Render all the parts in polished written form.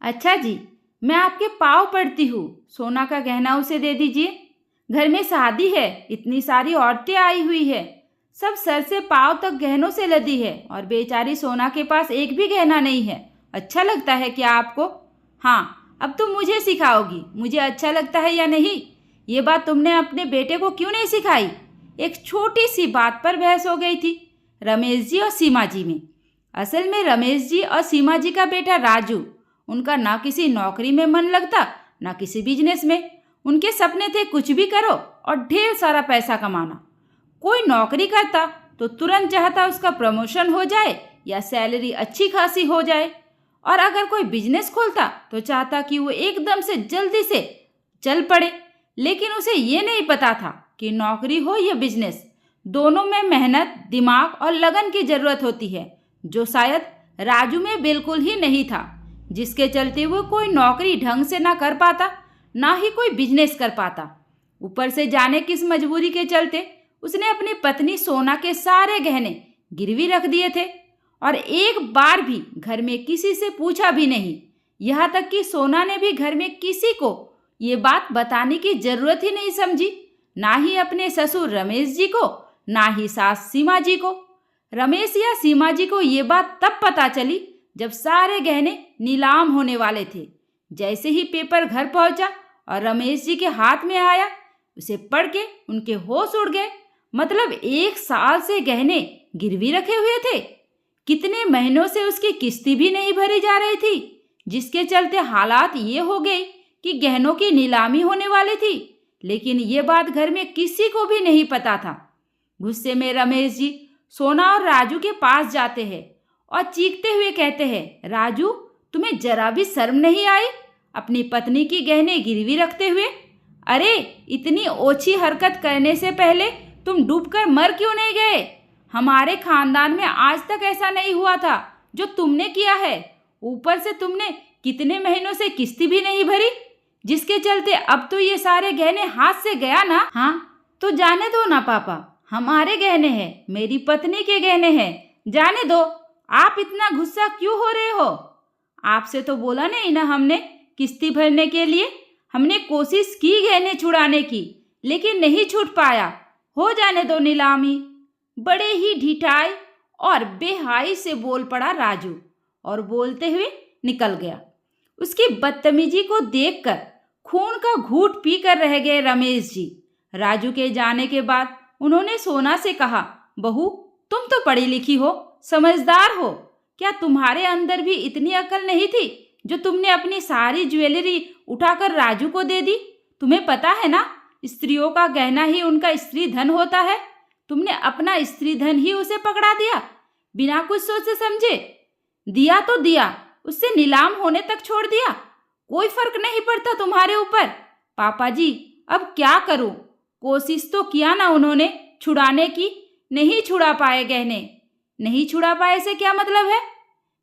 अच्छा जी, मैं आपके पाँव पड़ती हूँ, सोना का गहना उसे दे दीजिए। घर में शादी है, इतनी सारी औरतें आई हुई है, सब सर से पाँव तक गहनों से लदी है और बेचारी सोना के पास एक भी गहना नहीं है। अच्छा लगता है क्या आपको? हाँ, अब तुम मुझे सिखाओगी मुझे अच्छा लगता है या नहीं। ये बात तुमने अपने बेटे को क्यों नहीं सिखाई? एक छोटी सी बात पर बहस हो गई थी रमेश जी और सीमा जी में। असल में रमेश जी और सीमा जी का बेटा राजू, उनका ना किसी नौकरी में मन लगता ना किसी बिजनेस में। उनके सपने थे कुछ भी करो और ढेर सारा पैसा कमाना। कोई नौकरी करता तो तुरंत चाहता उसका प्रमोशन हो जाए या सैलरी अच्छी खासी हो जाए, और अगर कोई बिजनेस खोलता तो चाहता कि वो एकदम से जल्दी से चल पड़े। लेकिन उसे ये नहीं पता था कि नौकरी हो या बिजनेस, दोनों में मेहनत, दिमाग और लगन की ज़रूरत होती है, जो शायद राजू में बिल्कुल ही नहीं था, जिसके चलते वो कोई नौकरी ढंग से ना कर पाता ना ही कोई बिजनेस कर पाता। ऊपर से जाने किस मजबूरी के चलते उसने अपनी पत्नी सोना के सारे गहने गिरवी रख दिए थे और एक बार भी घर में किसी से पूछा भी नहीं। यहाँ तक कि सोना ने भी घर में किसी को ये बात बताने की जरूरत ही नहीं समझी, ना ही अपने ससुर रमेश जी को, ना ही सास सीमा जी को। रमेश या सीमा जी को ये बात तब पता चली जब सारे गहने नीलाम होने वाले थे। जैसे ही पेपर घर पहुंचा और रमेश जी के हाथ में आया, उसे पढ़ के उनके होश उड़ गए। मतलब 1 साल से गहने गिरवी रखे हुए थे। कितने महीनों से उसकी किस्ती भी नहीं भरी जा रही थी, जिसके चलते हालात ये हो गई कि गहनों की नीलामी होने वाली थी। लेकिन ये बात घर में किसी को भी नहीं पता था। गुस्से में रमेश जी सोना और राजू के पास जाते हैं और चीखते हुए कहते हैं, राजू, तुम्हें जरा भी शर्म नहीं आई अपनी पत्नी की गहने गिरवी रखते हुए? अरे, इतनी ओछी हरकत करने से पहले तुम डूबकर मर क्यों नहीं गए? हमारे खानदान में आज तक ऐसा नहीं हुआ था जो तुमने किया है। ऊपर से तुमने कितने महीनों से किस्ती भी नहीं भरी, जिसके चलते अब तो ये सारे गहने हाथ से गया ना। हाँ, तो जाने दो ना पापा, हमारे गहने हैं, मेरी पत्नी के गहने हैं, जाने दो। आप इतना गुस्सा क्यों हो रहे हो? आपसे तो बोला नहीं ना हमने किस्ती भरने के लिए। हमने कोशिश की गहने छुड़ाने की, लेकिन नहीं छूट पाया। हो जाने दो नीलामी। बड़े ही ढिठाई और बेहाई से बोल पड़ा राजू और बोलते हुए निकल गया। उसकी बदतमीजी को देखकर खून का घूंट पीकर रह गए रमेश जी। राजू के जाने के बाद उन्होंने सोना से कहा, बहू, तुम तो पढ़ी लिखी हो, समझदार हो, क्या तुम्हारे अंदर भी इतनी अकल नहीं थी जो तुमने अपनी सारी ज्वेलरी उठाकर राजू को दे दी? तुम्हें पता है ना, स्त्रियों का गहना ही उनका स्त्री धन होता है। तुमने अपना स्त्री धन ही उसे पकड़ा दिया, बिना कुछ सोचे समझे। दिया तो दिया, उससे नीलाम होने तक छोड़ दिया। कोई फर्क नहीं पड़ता तुम्हारे ऊपर। पापा जी, अब क्या करूं? कोशिश तो किया ना उन्होंने छुड़ाने की, नहीं छुड़ा पाए गहने। नहीं छुड़ा पाए से क्या मतलब है?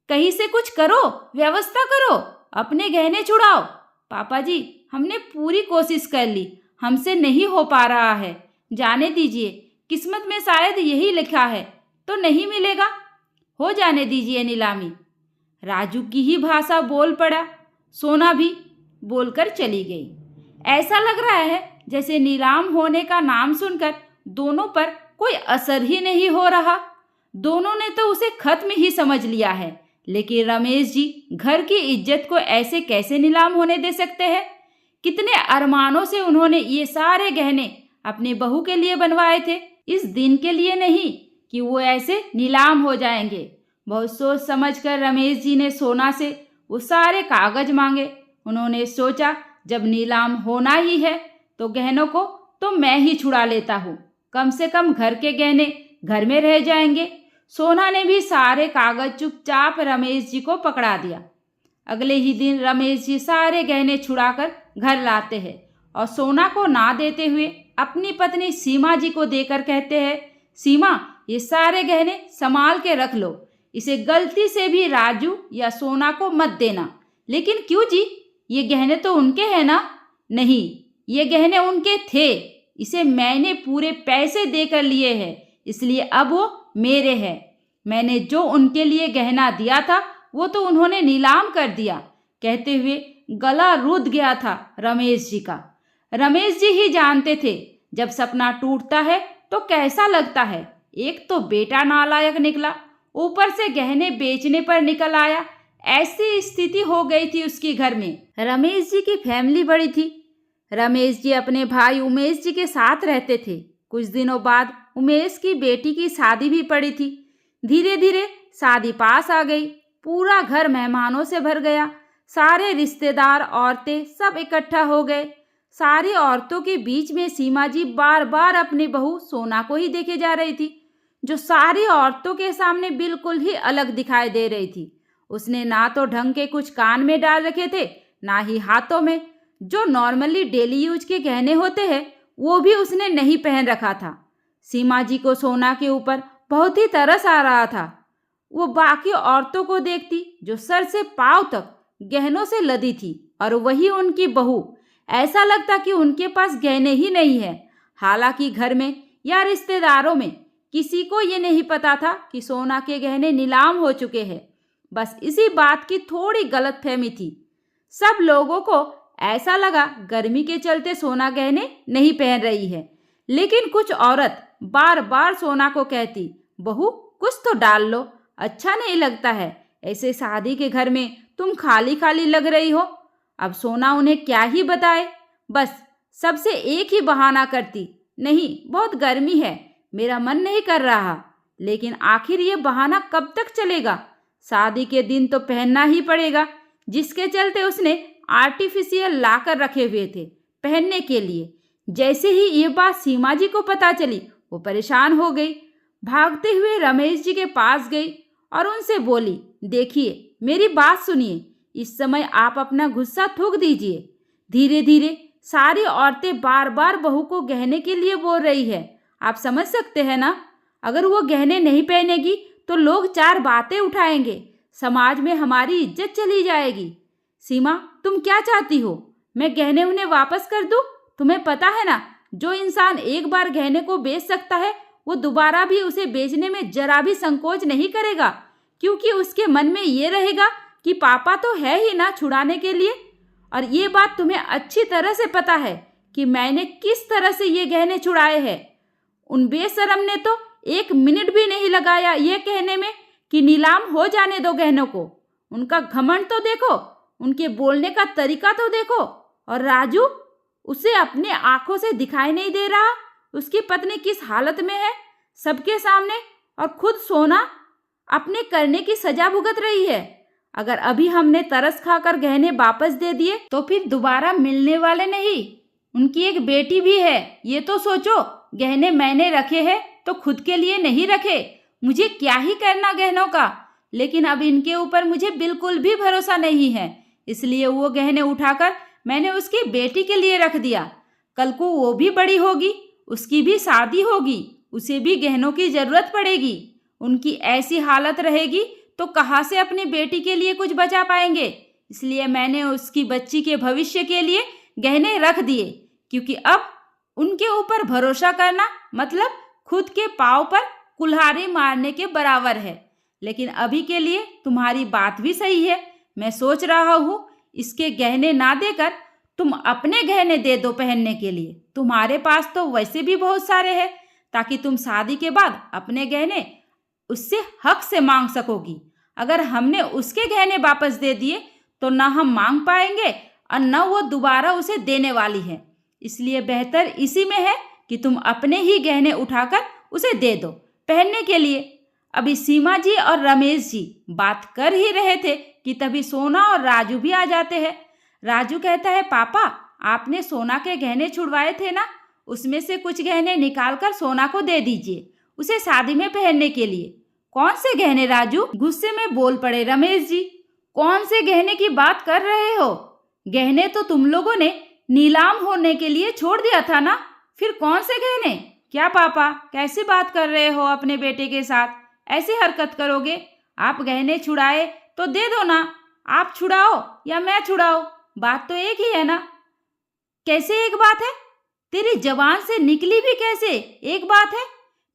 कहीं से कुछ करो, व्यवस्था करो, अपने गहने छुड़ाओ। पापा जी, हमने पूरी कोशिश कर ली, हमसे नहीं हो पा रहा है। जाने दीजिए, किस्मत में शायद यही लिखा है तो नहीं मिलेगा। हो जाने दीजिए नीलामी। राजू की ही भाषा बोल पड़ा। सोना भी बोलकर चली गई। ऐसा लग रहा है जैसे नीलाम होने का नाम सुनकर दोनों पर कोई असर ही नहीं हो रहा। दोनों ने तो उसे खत्म ही समझ लिया है। लेकिन रमेश जी घर की इज्जत को ऐसे कैसे नीलाम होने दे सकते हैं? कितने अरमानों से उन्होंने ये सारे गहने अपने बहू के लिए बनवाए थे, इस दिन के लिए नहीं कि वो ऐसे नीलाम हो जाएंगे। बहुत सोच समझकर रमेश जी ने सोना से वो सारे कागज मांगे। उन्होंने सोचा, जब नीलाम होना ही है तो गहनों को तो मैं ही छुड़ा लेता हूँ, कम से कम घर के गहने घर में रह जाएंगे। सोना ने भी सारे कागज चुपचाप रमेश जी को पकड़ा दिया। अगले ही दिन रमेश जी सारे गहने छुड़ाकर घर लाते हैं और सोना को ना देते हुए अपनी पत्नी सीमा जी को देकर कहते हैं, सीमा, ये सारे गहने संभाल के रख लो, इसे गलती से भी राजू या सोना को मत देना। लेकिन क्यों जी, ये गहने तो उनके हैं ना? नहीं, ये गहने उनके थे, इसे मैंने पूरे पैसे देकर लिए हैं, इसलिए अब वो मेरे हैं। मैंने जो उनके लिए गहना दिया था वो तो उन्होंने नीलाम कर दिया, कहते हुए गला रूद गया था रमेश जी का। रमेश जी ही जानते थे जब सपना टूटता है तो कैसा लगता है। एक तो बेटा नालायक निकला, ऊपर से गहने बेचने पर निकल आया। ऐसी स्थिति हो गई थी उसके घर में। रमेश जी की फैमिली बड़ी थी। रमेश जी अपने भाई उमेश जी के साथ रहते थे। कुछ दिनों बाद उमेश की बेटी की शादी भी पड़ी थी। धीरे धीरे शादी पास आ गई। पूरा घर मेहमानों से भर गया। सारे रिश्तेदार, औरतें सब इकट्ठा हो गए। सारी औरतों के बीच में सीमा जी बार बार अपनी बहू सोना को ही देखे जा रही थी, जो सारी औरतों के सामने बिल्कुल ही अलग दिखाई दे रही थी। उसने ना तो ढंग के कुछ कान में डाल रखे थे, ना ही हाथों में। जो नॉर्मली डेली यूज के गहने होते हैं वो भी उसने नहीं पहन रखा था। सीमा जी को सोना के ऊपर बहुत ही तरस आ रहा था। वो बाकी औरतों को देखती जो सर से पांव तक गहनों से लदी थी, और वही उनकी बहू। ऐसा लगता कि उनके पास गहने ही नहीं है। हालांकि घर में या रिश्तेदारों में किसी को ये नहीं पता था कि सोना के गहने नीलाम हो चुके हैं। बस इसी बात की थोड़ी गलतफहमी थी। सब लोगों को ऐसा लगा गर्मी के चलते सोना गहने नहीं पहन रही है। लेकिन कुछ औरत बार बार सोना को कहती, बहू कुछ तो डाल लो, अच्छा नहीं लगता है, ऐसे शादी के घर में तुम खाली खाली लग रही हो। अब सोना उन्हें क्या ही बताए। बस सबसे एक ही बहाना करती, नहीं बहुत गर्मी है, मेरा मन नहीं कर रहा। लेकिन आखिर ये बहाना कब तक चलेगा। शादी के दिन तो पहनना ही पड़ेगा, जिसके चलते उसने आर्टिफिशियल लाकर रखे हुए थे पहनने के लिए। जैसे ही ये बात सीमा जी को पता चली, वो परेशान हो गई। भागते हुए रमेश जी के पास गई और उनसे बोली, देखिए मेरी बात सुनिए, इस समय आप अपना गुस्सा थूक दीजिए। धीरे धीरे सारी औरतें बार बार बहू को गहने के लिए बोल रही है। आप समझ सकते हैं ना, अगर वो गहने नहीं पहनेगी तो लोग चार बातें उठाएंगे, समाज में हमारी इज्जत चली जाएगी। सीमा तुम क्या चाहती हो, मैं गहने उन्हें वापस कर दूं? तुम्हें पता है ना, जो इंसान एक बार गहने को बेच सकता है वो दोबारा भी उसे बेचने में जरा भी संकोच नहीं करेगा, क्योंकि उसके मन में ये रहेगा कि पापा तो है ही ना छुड़ाने के लिए। और ये बात तुम्हें अच्छी तरह से पता है कि मैंने किस तरह से ये गहने छुड़ाए हैं। उन बेशरम ने तो 1 मिनट भी नहीं लगाया ये कहने में कि नीलाम हो जाने दो गहनों को। उनका घमंड तो देखो, उनके बोलने का तरीका तो देखो। और राजू, उसे अपने आंखों से दिखाई नहीं दे रहा उसकी पत्नी किस हालत में है सबके सामने, और खुद सोना अपने करने की सजा भुगत रही है। अगर अभी हमने तरस खाकर गहने वापस दे दिए तो फिर दोबारा मिलने वाले नहीं। उनकी एक बेटी भी है, ये तो सोचो। गहने मैंने रखे हैं तो खुद के लिए नहीं रखे, मुझे क्या ही करना गहनों का। लेकिन अब इनके ऊपर मुझे बिल्कुल भी भरोसा नहीं है, इसलिए वो गहने उठाकर मैंने उसकी बेटी के लिए रख दिया। कल को वो भी बड़ी होगी, उसकी भी शादी होगी, उसे भी गहनों की जरूरत पड़ेगी। उनकी ऐसी हालत रहेगी तो कहाँ से अपनी बेटी के लिए कुछ बचा पाएंगे। इसलिए मैंने उसकी बच्ची के भविष्य के लिए गहने रख दिए, क्योंकि अब उनके ऊपर भरोसा करना मतलब खुद के पाँव पर कुल्हाड़ी मारने के बराबर है। लेकिन अभी के लिए तुम्हारी बात भी सही है। मैं सोच रहा हूँ इसके गहने ना देकर तुम अपने गहने दे दो पहनने के लिए। तुम्हारे पास तो वैसे भी बहुत सारे हैं, ताकि तुम शादी के बाद अपने गहने उससे हक से मांग सकोगी। अगर हमने उसके गहने वापस दे दिए तो ना हम मांग पाएंगे और न वो दोबारा उसे देने वाली है। इसलिए बेहतर इसी में है कि तुम अपने ही गहने उठाकर उसे दे दो पहनने के लिए। अभी सीमा जी और रमेश जी बात कर ही रहे थे कि तभी सोना और राजू भी आ जाते हैं। राजू कहता है, पापा आपने सोना के गहने छुड़वाए थे ना, उसमें से कुछ गहने निकाल कर सोना को दे दीजिए उसे शादी में पहनने के लिए। कौन से गहने राजू? गुस्से में बोल पड़े रमेश जी। कौन से गहने की बात कर रहे हो? गहने तो तुम लोगों ने नीलाम होने के लिए छोड़ दिया था ना, फिर कौन से गहने? क्या पापा कैसी बात कर रहे हो अपने बेटे के साथ? ऐसी हरकत करोगे? आप गहने छुड़ाए तो दे दो ना, आप छुड़ाओ या मैं छुड़ाओ, बात तो एक ही है ना। कैसे एक बात है? तेरी जबान से निकली भी कैसे एक बात है?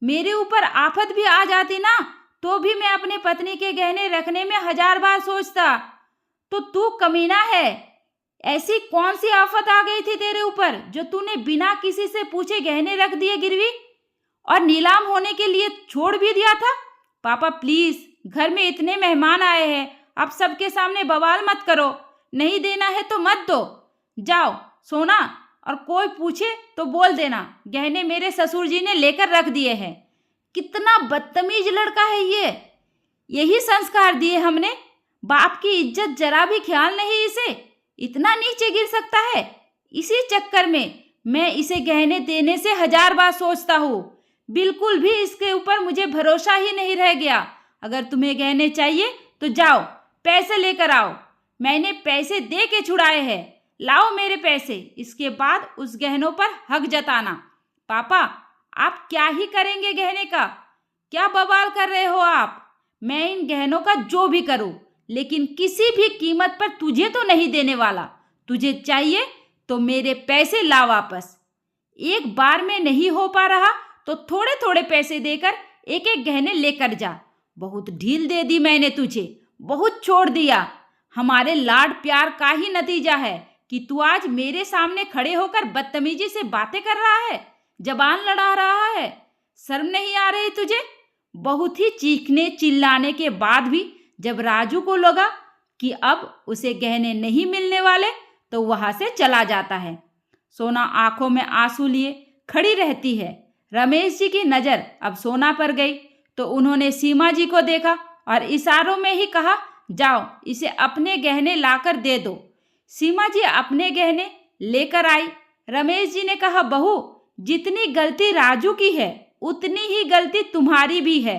मेरे ऊपर आफत भी आ जाती ना तो भी मैं अपनी पत्नी के गहने रखने में 1000 बार सोचता। तो तू कमीना है। ऐसी कौन सी आफत आ गई थी तेरे ऊपर जो तूने बिना किसी से पूछे गहने रख दिए गिरवी और नीलाम होने के लिए छोड़ भी दिया था? पापा प्लीज, घर में इतने मेहमान आए हैं, आप सबके सामने बवाल मत करो। नहीं देना है तो मत दो। जाओ सोना, और कोई पूछे तो बोल देना गहने मेरे ससुर जी ने लेकर रख दिए हैं। कितना बदतमीज लड़का है ये। यही संस्कार दिए हमने। बाप की इज्जत जरा भी ख्याल नहीं इसे। इतना नीचे गिर सकता है। इसी चक्कर में मैं इसे गहने देने से 1000 बार सोचता हूँ। बिल्कुल भी इसके ऊपर मुझे भरोसा ही नहीं रह गया। अगर तुम्हें गहने चाहिए तो जाओ पैसे लेकर आओ। मैंने पैसे दे के छुड़ाए हैं। लाओ मेरे पैसे, इसके बाद उस गहनों पर हक जताना। पापा आप क्या ही करेंगे गहने का? क्या बवाल कर रहे हो आप? मैं इन गहनों का जो भी करूं, लेकिन किसी भी कीमत पर तुझे तो नहीं देने वाला। तुझे चाहिए तो मेरे पैसे ला वापस। एक बार में नहीं हो पा रहा तो थोड़े थोड़े पैसे देकर एक एक गहने लेकर जा। बहुत ढील दे दी मैंने तुझे, बहुत छोड़ दिया। हमारे लाड प्यार का ही नतीजा है कि तू आज मेरे सामने खड़े होकर बदतमीजी से बातें कर रहा है, जबान लड़ा रहा है। शर्म नहीं आ रही तुझे? बहुत ही चीखने चिल्लाने के बाद भी जब राजू को लगा कि अब उसे गहने नहीं मिलने वाले तो वहां से चला जाता है। सोना आंखों में आंसू लिए खड़ी रहती है। रमेश जी की नज़र अब सोना पर गई तो उन्होंने सीमा जी को देखा और इशारों में ही कहा, जाओ इसे अपने गहने लाकर दे दो। सीमा जी अपने गहने लेकर आई। रमेश जी ने कहा, बहू जितनी गलती राजू की है उतनी ही गलती तुम्हारी भी है।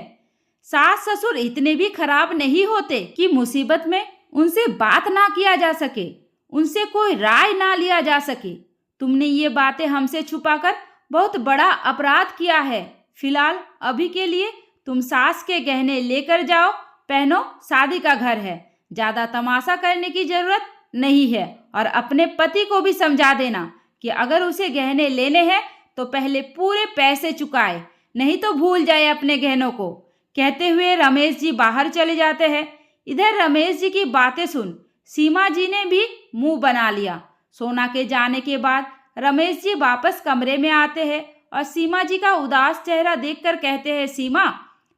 सास ससुर इतने भी खराब नहीं होते कि मुसीबत में उनसे बात ना किया जा सके, उनसे कोई राय ना लिया जा सके। तुमने ये बातें हमसे छुपाकर बहुत बड़ा अपराध किया है। फिलहाल अभी के लिए तुम सास के गहने लेकर जाओ, पहनो, शादी का घर है, ज्यादा तमाशा करने की जरूरत नहीं है। और अपने पति को भी समझा देना कि अगर उसे गहने लेने हैं तो पहले पूरे पैसे चुकाए, नहीं तो भूल जाए अपने गहनों को। कहते हुए रमेश जी बाहर चले जाते हैं। इधर रमेश जी की बातें सुन सीमा जी ने भी मुंह बना लिया। सोना के जाने के बाद रमेश जी वापस कमरे में आते हैं और सीमा जी का उदास चेहरा देखकर कहते हैं, सीमा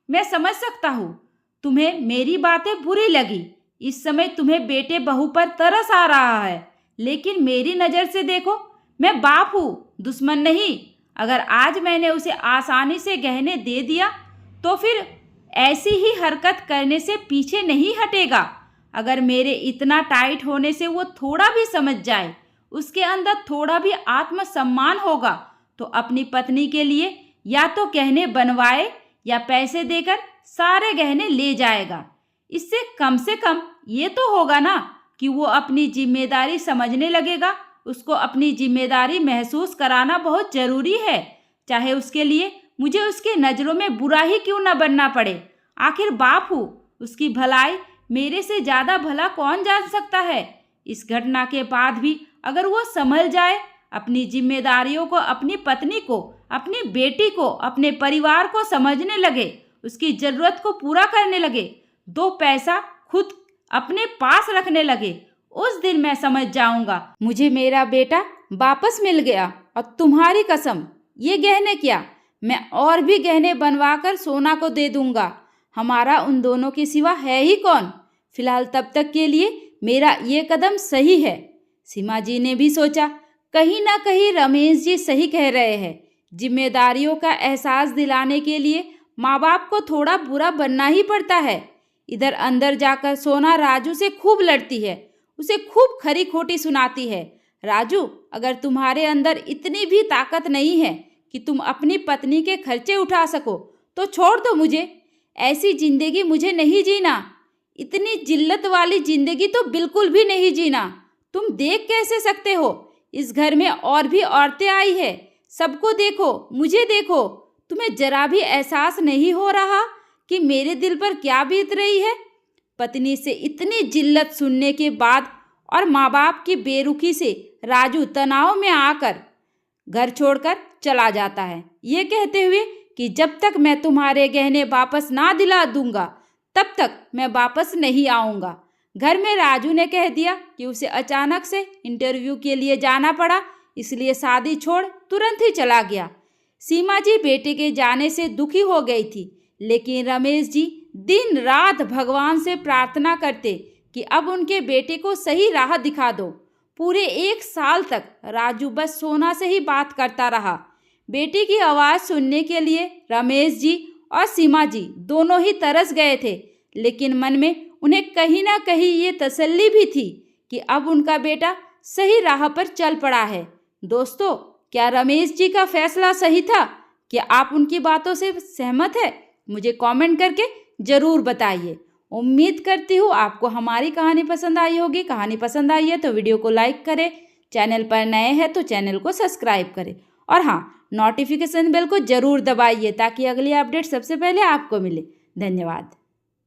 मैं समझ सकता हूँ तुम्हें मेरी बातें बुरी लगी। इस समय तुम्हें बेटे बहू पर तरस आ रहा है, लेकिन मेरी नज़र से देखो, मैं बाप हूँ, दुश्मन नहीं। अगर आज मैंने उसे आसानी से गहने दे दिया तो फिर ऐसी ही हरकत करने से पीछे नहीं हटेगा। अगर मेरे इतना टाइट होने से वो थोड़ा भी समझ जाए, उसके अंदर थोड़ा भी आत्मसम्मान होगा, तो अपनी पत्नी के लिए या तो गहने बनवाए या पैसे देकर सारे गहने ले जाएगा। इससे कम से कम ये तो होगा ना कि वो अपनी जिम्मेदारी समझने लगेगा। उसको अपनी जिम्मेदारी महसूस कराना बहुत ज़रूरी है, चाहे उसके लिए मुझे उसकी नज़रों में बुरा ही क्यों न बनना पड़े। आखिर बाप हूँ, उसकी भलाई मेरे से ज़्यादा भला कौन जान सकता है। इस घटना के बाद भी अगर वो संभल जाए, अपनी जिम्मेदारियों को, अपनी पत्नी को, अपनी बेटी को, अपने परिवार को समझने लगे, उसकी ज़रूरत को पूरा करने लगे, 2 पैसा खुद अपने पास रखने लगे, उस दिन मैं समझ जाऊंगा मुझे मेरा बेटा वापस मिल गया। और तुम्हारी कसम, ये गहने क्या, मैं और भी गहने बनवाकर सोना को दे दूंगा। हमारा उन दोनों के सिवा है ही कौन। फिलहाल तब तक के लिए मेरा ये कदम सही है। सीमा जी ने भी सोचा, कहीं ना कहीं रमेश जी सही कह रहे हैं। जिम्मेदारियों का एहसास दिलाने के लिए माँ बाप को थोड़ा बुरा बनना ही पड़ता है। इधर अंदर जाकर सोना राजू से खूब लड़ती है, उसे खूब खरी खोटी सुनाती है। राजू, अगर तुम्हारे अंदर इतनी भी ताकत नहीं है कि तुम अपनी पत्नी के खर्चे उठा सको तो छोड़ दो मुझे। ऐसी जिंदगी मुझे नहीं जीना। इतनी जिल्लत वाली जिंदगी तो बिल्कुल भी नहीं जीना। तुम देख कैसे सकते हो? इस घर में और भी औरतें आई है, सबको देखो, मुझे देखो। तुम्हें जरा भी एहसास नहीं हो रहा कि मेरे दिल पर क्या बीत रही है? पत्नी से इतनी जिल्लत सुनने के बाद और माँ बाप की बेरुखी से राजू तनाव में आकर घर छोड़कर चला जाता है, ये कहते हुए कि जब तक मैं तुम्हारे गहने वापस ना दिला दूंगा तब तक मैं वापस नहीं आऊँगा। घर में राजू ने कह दिया कि उसे अचानक से इंटरव्यू के लिए जाना पड़ा, इसलिए शादी छोड़ तुरंत ही चला गया। सीमा जी बेटे के जाने से दुखी हो गई थी, लेकिन रमेश जी दिन रात भगवान से प्रार्थना करते कि अब उनके बेटे को सही राह दिखा दो। पूरे 1 साल तक राजू बस सोना से ही बात करता रहा। बेटी की आवाज़ सुनने के लिए रमेश जी और सीमा जी दोनों ही तरस गए थे, लेकिन मन में उन्हें कहीं ना कहीं ये तसल्ली भी थी कि अब उनका बेटा सही राह पर चल पड़ा है। दोस्तों, क्या रमेश जी का फैसला सही था? क्या आप उनकी बातों से सहमत है? मुझे कमेंट करके ज़रूर बताइए। उम्मीद करती हूँ आपको हमारी कहानी पसंद आई होगी। कहानी पसंद आई है तो वीडियो को लाइक करें, चैनल पर नए हैं तो चैनल को सब्सक्राइब करें और हाँ, नोटिफिकेशन बेल को ज़रूर दबाइए ताकि अगली अपडेट सबसे पहले आपको मिले। धन्यवाद।